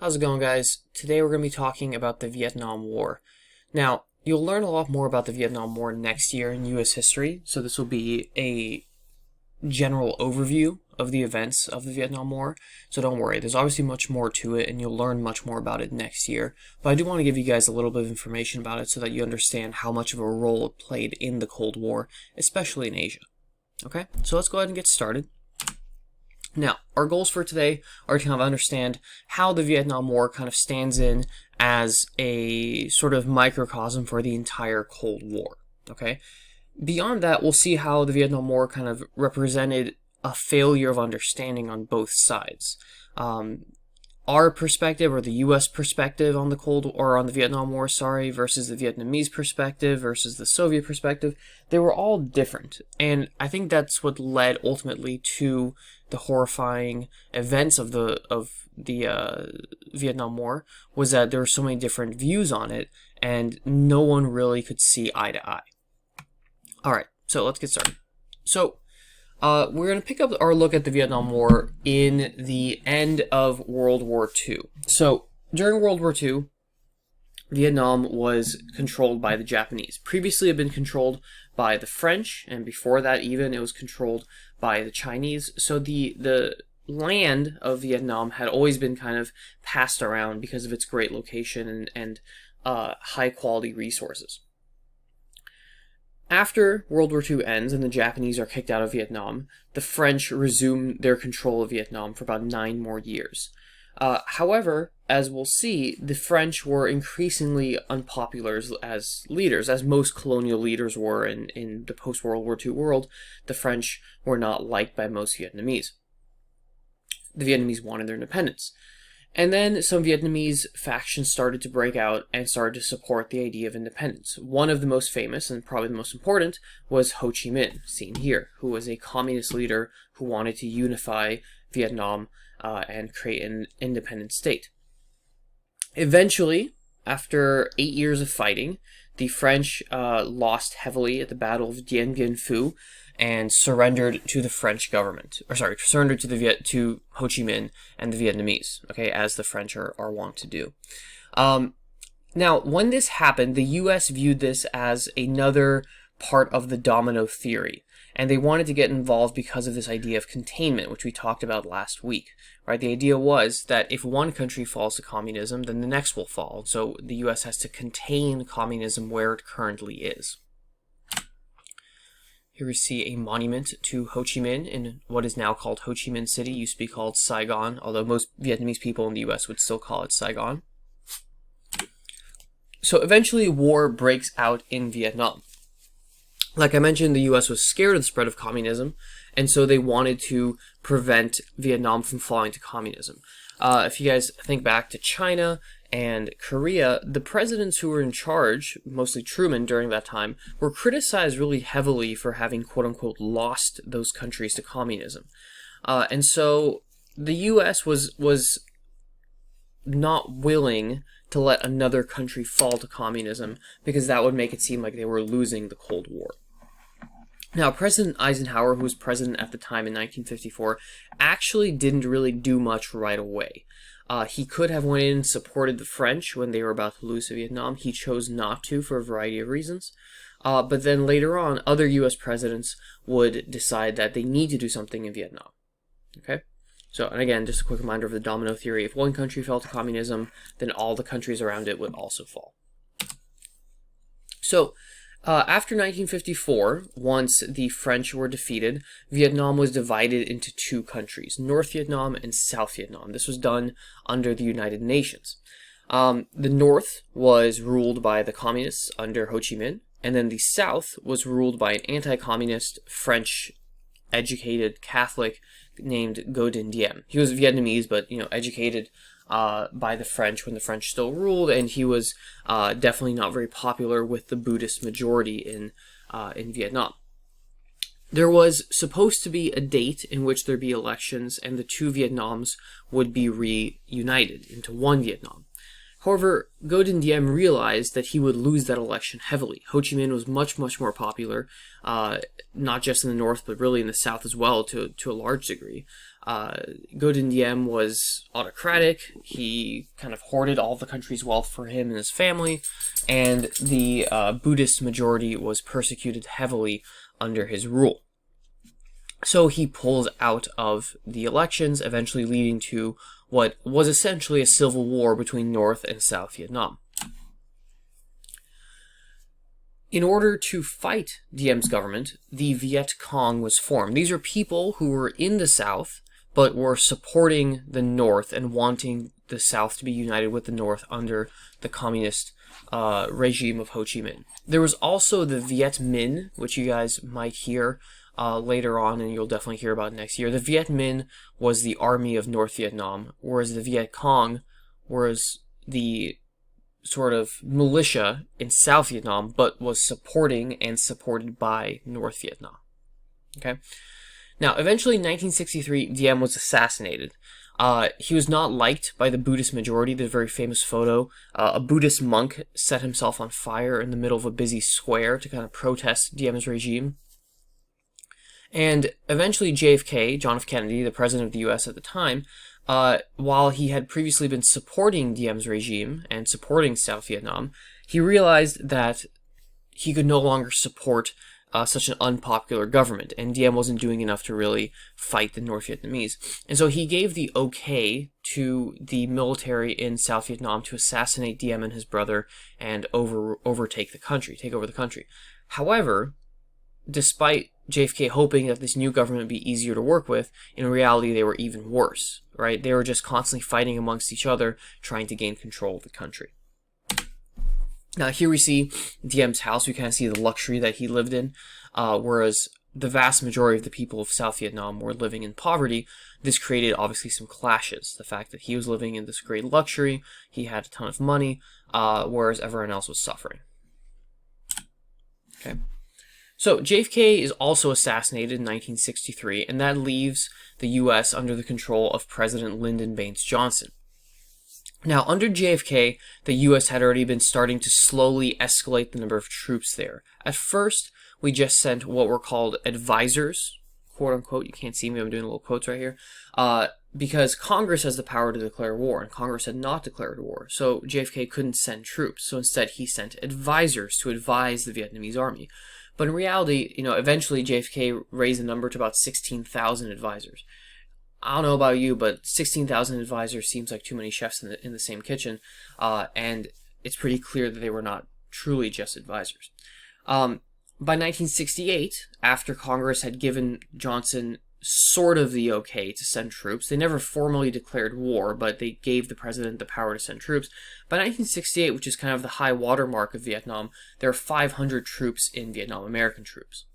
How's it going, guys? Today we're going to be talking about the Vietnam War. Now, you'll learn a lot more about the Vietnam War next year in U.S. history, so this will be a general overview of the events of the Vietnam War, so don't worry, there's obviously much more to it, and you'll learn much more about it next year, but I do want to give you guys a little bit of information about it so that you understand how much of a role it played in the Cold War, especially in Asia. Okay, so let's go ahead and get started. Now, our goals for today are to kind of understand how the Vietnam War kind of stands in as a sort of microcosm for the entire Cold War, okay? Beyond that, we'll see how the Vietnam War kind of represented a failure of understanding on both sides. Our perspective, or the U.S. perspective on the Vietnam War, versus the Vietnamese perspective versus the Soviet perspective, they were all different. And I think that's what led ultimately to the horrifying events of the Vietnam War, was that there were so many different views on it, and no one really could see eye to eye. All right, so let's get started. So, we're going to pick up our look at the Vietnam War in the end of World War II. So, during World War II, Vietnam was controlled by the Japanese. Previously, it had been controlled by the French, and before that even, it was controlled by the Chinese. So the land of Vietnam had always been kind of passed around because of its great location and high-quality resources. After World War II ends and the Japanese are kicked out of Vietnam, the French resume their control of Vietnam for about 9 more years. However, as we'll see, the French were increasingly unpopular as leaders, as most colonial leaders were in the post-World War II world. The French were not liked by most Vietnamese. The Vietnamese wanted their independence. And then some Vietnamese factions started to break out and started to support the idea of independence. One of the most famous, and probably the most important, was Ho Chi Minh, seen here, who was a communist leader who wanted to unify Vietnam and create an independent state. Eventually, after 8 years of fighting, the French lost heavily at the Battle of Dien Bien Phu and surrendered to the French government, surrendered to Ho Chi Minh and the Vietnamese, okay, as the French are wont to do. Now, when this happened, the U.S. viewed this as another part of the domino theory, and they wanted to get involved because of this idea of containment, which we talked about last week, right? The idea was that if one country falls to communism, then the next will fall, so the U.S. has to contain communism where it currently is. Here we see a monument to Ho Chi Minh in what is now called Ho Chi Minh City. It used to be called Saigon, although most Vietnamese people in the U.S. would still call it Saigon. So eventually war breaks out in Vietnam. Like I mentioned, the U.S. was scared of the spread of communism, and so they wanted to prevent Vietnam from falling to communism. If you guys think back to China and Korea, the presidents who were in charge, mostly Truman during that time, were criticized really heavily for having quote-unquote lost those countries to communism. And so the U.S. was not willing to let another country fall to communism because that would make it seem like they were losing the Cold War. Now, President Eisenhower, who was president at the time in 1954, actually didn't really do much right away. He could have went in and supported the French when they were about to lose to Vietnam. He chose not to for a variety of reasons. But then later on, other U.S. presidents would decide that they need to do something in Vietnam. Okay? So, and again, just a quick reminder of the domino theory. If one country fell to communism, then all the countries around it would also fall. So, after 1954, once the French were defeated, Vietnam was divided into 2 countries, North Vietnam and South Vietnam. This was done under the United Nations. The North was ruled by the communists under Ho Chi Minh, and then the South was ruled by an anti-communist, French-educated Catholic named Ngo Dinh Diem. He was Vietnamese, but, educated by the French when the French still ruled, and he was definitely not very popular with the Buddhist majority in Vietnam. There was supposed to be a date in which there'd be elections, and the 2 Vietnams would be reunited into one Vietnam. However, Ngo Dinh Diem realized that he would lose that election heavily. Ho Chi Minh was much, much more popular, not just in the north, but really in the south as well, to a large degree. Ngo Dinh Diem was autocratic. He kind of hoarded all the country's wealth for him and his family, and the Buddhist majority was persecuted heavily under his rule. So he pulls out of the elections, eventually leading to what was essentially a civil war between North and South Vietnam. In order to fight Diem's government, the Viet Cong was formed. These are people who were in the South, but were supporting the North and wanting the South to be united with the North under the communist regime of Ho Chi Minh. There was also the Viet Minh, which you guys might hear later on, and you'll definitely hear about next year. The Viet Minh was the army of North Vietnam, whereas the Viet Cong was the sort of militia in South Vietnam, but was supporting and supported by North Vietnam. Okay. Now, eventually in 1963, Diem was assassinated. He was not liked by the Buddhist majority. There's a very famous photo. A Buddhist monk set himself on fire in the middle of a busy square to kind of protest Diem's regime. And eventually JFK, John F. Kennedy, the president of the U.S. at the time, while he had previously been supporting Diem's regime and supporting South Vietnam, he realized that he could no longer support such an unpopular government, and Diem wasn't doing enough to really fight the North Vietnamese. And so he gave the okay to the military in South Vietnam to assassinate Diem and his brother and overtake the country, take over the country. However, despite JFK hoping that this new government would be easier to work with, in reality they were even worse, right? They were just constantly fighting amongst each other, trying to gain control of the country. Now here we see Diem's house. We kind of see the luxury that he lived in, whereas the vast majority of the people of South Vietnam were living in poverty. This created obviously some clashes. The fact that he was living in this great luxury, he had a ton of money, whereas everyone else was suffering. Okay. So JFK is also assassinated in 1963, and that leaves the U.S. under the control of President Lyndon Baines Johnson. Now, under JFK, the U.S. had already been starting to slowly escalate the number of troops there. At first, we just sent what were called advisors, quote unquote. You can't see me, I'm doing little quotes right here, because Congress has the power to declare war, and Congress had not declared war. So JFK couldn't send troops. So instead, he sent advisors to advise the Vietnamese army. But in reality, eventually JFK raised the number to about 16,000 advisors. I don't know about you, but 16,000 advisors seems like too many chefs in the same kitchen, and it's pretty clear that they were not truly just advisors. By 1968, after Congress had given Johnson sort of the okay to send troops, they never formally declared war, but they gave the president the power to send troops. By 1968, which is kind of the high watermark of Vietnam, there are 500 troops in Vietnam, American troops.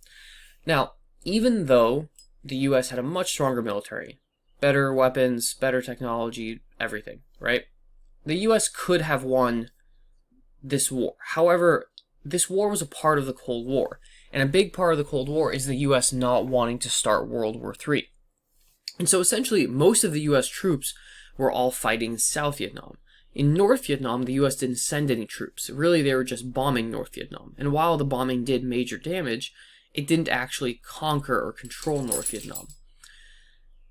Now, even though the U.S. had a much stronger military, better weapons, better technology, everything, right? The U.S. could have won this war. However, this war was a part of the Cold War, and a big part of the Cold War is the U.S. not wanting to start World War III. And so essentially, most of the U.S. troops were all fighting South Vietnam. In North Vietnam, the U.S. didn't send any troops. Really, they were just bombing North Vietnam. And while the bombing did major damage, it didn't actually conquer or control North Vietnam.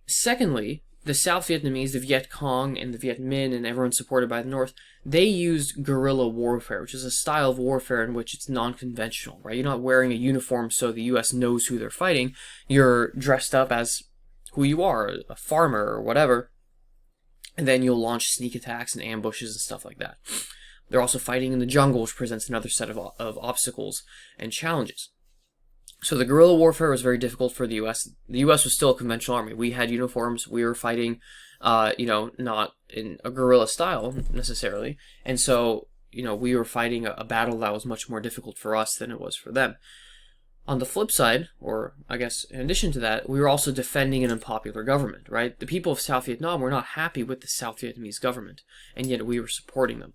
Secondly, the South Vietnamese, the Viet Cong and the Viet Minh and everyone supported by the North, they used guerrilla warfare, which is a style of warfare in which it's non-conventional, right? You're not wearing a uniform so the U.S. knows who they're fighting. You're dressed up as who you are, a farmer or whatever, and then you'll launch sneak attacks and ambushes and stuff like that. They're also fighting in the jungle, which presents another set of obstacles and challenges. So the guerrilla warfare was very difficult for the U.S. The U.S. was still a conventional army. We had uniforms. We were fighting, not in a guerrilla style necessarily. And so, we were fighting a battle that was much more difficult for us than it was for them. On the flip side, or I guess in addition to that, we were also defending an unpopular government, right? The people of South Vietnam were not happy with the South Vietnamese government, and yet we were supporting them.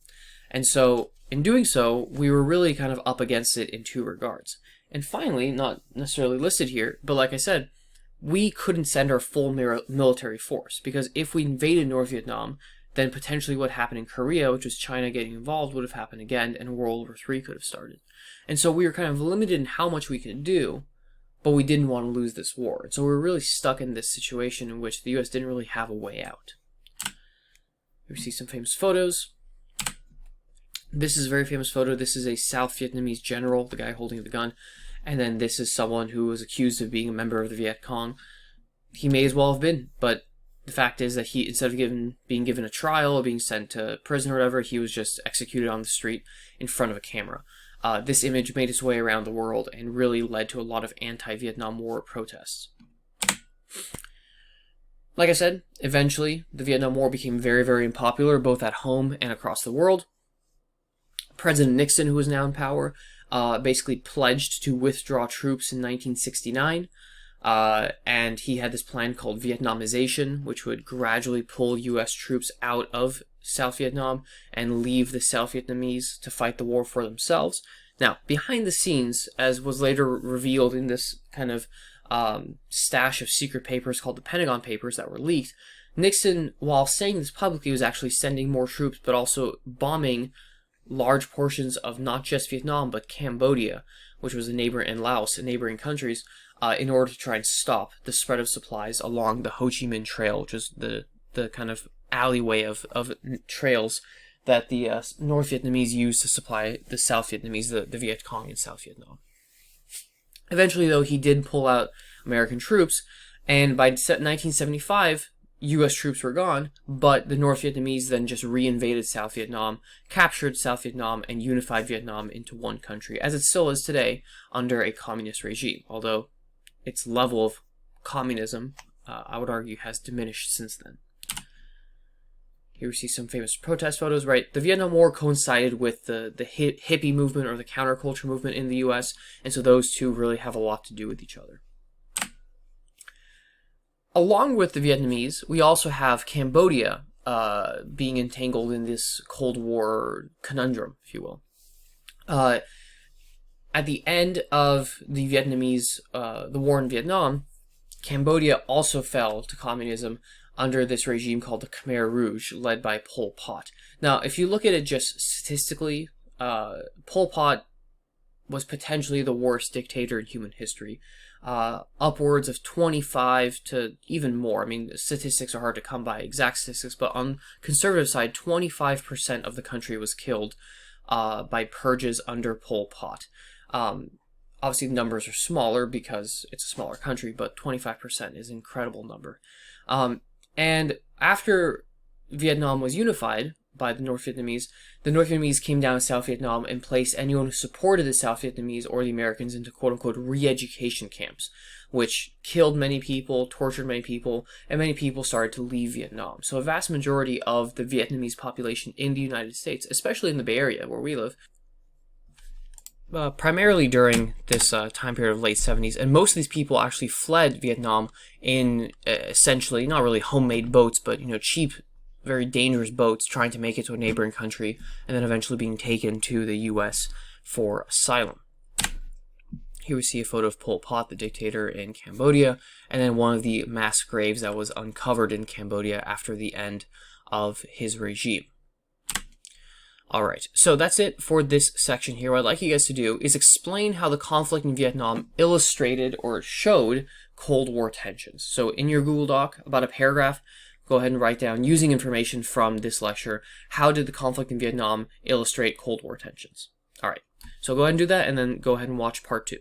And so, in doing so, we were really kind of up against it in two regards. And finally, not necessarily listed here, but like I said, we couldn't send our full military force, because if we invaded North Vietnam, then potentially what happened in Korea, which was China getting involved, would have happened again, and World War III could have started. And so we were kind of limited in how much we could do, but we didn't want to lose this war. So we're really stuck in this situation in which the US didn't really have a way out. We see some famous photos. This is a very famous photo. This is a South Vietnamese general, the guy holding the gun. And then this is someone who was accused of being a member of the Viet Cong. He may as well have been, but the fact is that he, instead of being given a trial or being sent to prison or whatever, he was just executed on the street in front of a camera. This image made its way around the world and really led to a lot of anti-Vietnam War protests. Like I said, eventually the Vietnam War became very, very unpopular, both at home and across the world. President Nixon, who was now in power, basically pledged to withdraw troops in 1969. And he had this plan called Vietnamization, which would gradually pull US troops out of South Vietnam and leave the South Vietnamese to fight the war for themselves. Now, behind the scenes, as was later revealed in this kind of stash of secret papers called the Pentagon Papers that were leaked, Nixon, while saying this publicly, was actually sending more troops, but also bombing large portions of not just Vietnam, but Cambodia, which was a neighbor, and Laos, neighboring countries, in order to try and stop the spread of supplies along the Ho Chi Minh Trail, which is the kind of alleyway of trails that the North Vietnamese used to supply the South Vietnamese, the Viet Cong in South Vietnam. Eventually, though, he did pull out American troops, and by 1975, U.S. troops were gone, but the North Vietnamese then just reinvaded South Vietnam, captured South Vietnam, and unified Vietnam into one country, as it still is today under a communist regime, although its level of communism, I would argue, has diminished since then. Here we see some famous protest photos, right? The Vietnam War coincided with the hippie movement or the counterculture movement in the U.S., and so those two really have a lot to do with each other. Along with the Vietnamese, we also have Cambodia being entangled in this Cold War conundrum, if you will. At the end of the Vietnamese, the war in Vietnam, Cambodia also fell to communism under this regime called the Khmer Rouge, led by Pol Pot. Now, if you look at it just statistically, Pol Pot was potentially the worst dictator in human history. Upwards of 25 to even more. I mean, statistics are hard to come by, exact statistics, but on conservative side, 25% of the country was killed by purges under Pol Pot. Obviously, the numbers are smaller because it's a smaller country, but 25% is an incredible number. And after Vietnam was unified by the North Vietnamese came down to South Vietnam and placed anyone who supported the South Vietnamese or the Americans into quote-unquote re-education camps, which killed many people, tortured many people, and many people started to leave Vietnam. So a vast majority of the Vietnamese population in the United States, especially in the Bay Area where we live, primarily during this time period of late 70s, and most of these people actually fled Vietnam in essentially not really homemade boats, but cheap, very dangerous boats trying to make it to a neighboring country, and then eventually being taken to the U.S. for asylum. Here we see a photo of Pol Pot, the dictator in Cambodia, and then one of the mass graves that was uncovered in Cambodia after the end of his regime. Alright, so that's it for this section here. What I'd like you guys to do is explain how the conflict in Vietnam illustrated or showed Cold War tensions. So in your Google Doc, about a paragraph, go ahead and write down, using information from this lecture, how did the conflict in Vietnam illustrate Cold War tensions? Alright, so go ahead and do that, and then go ahead and watch part 2.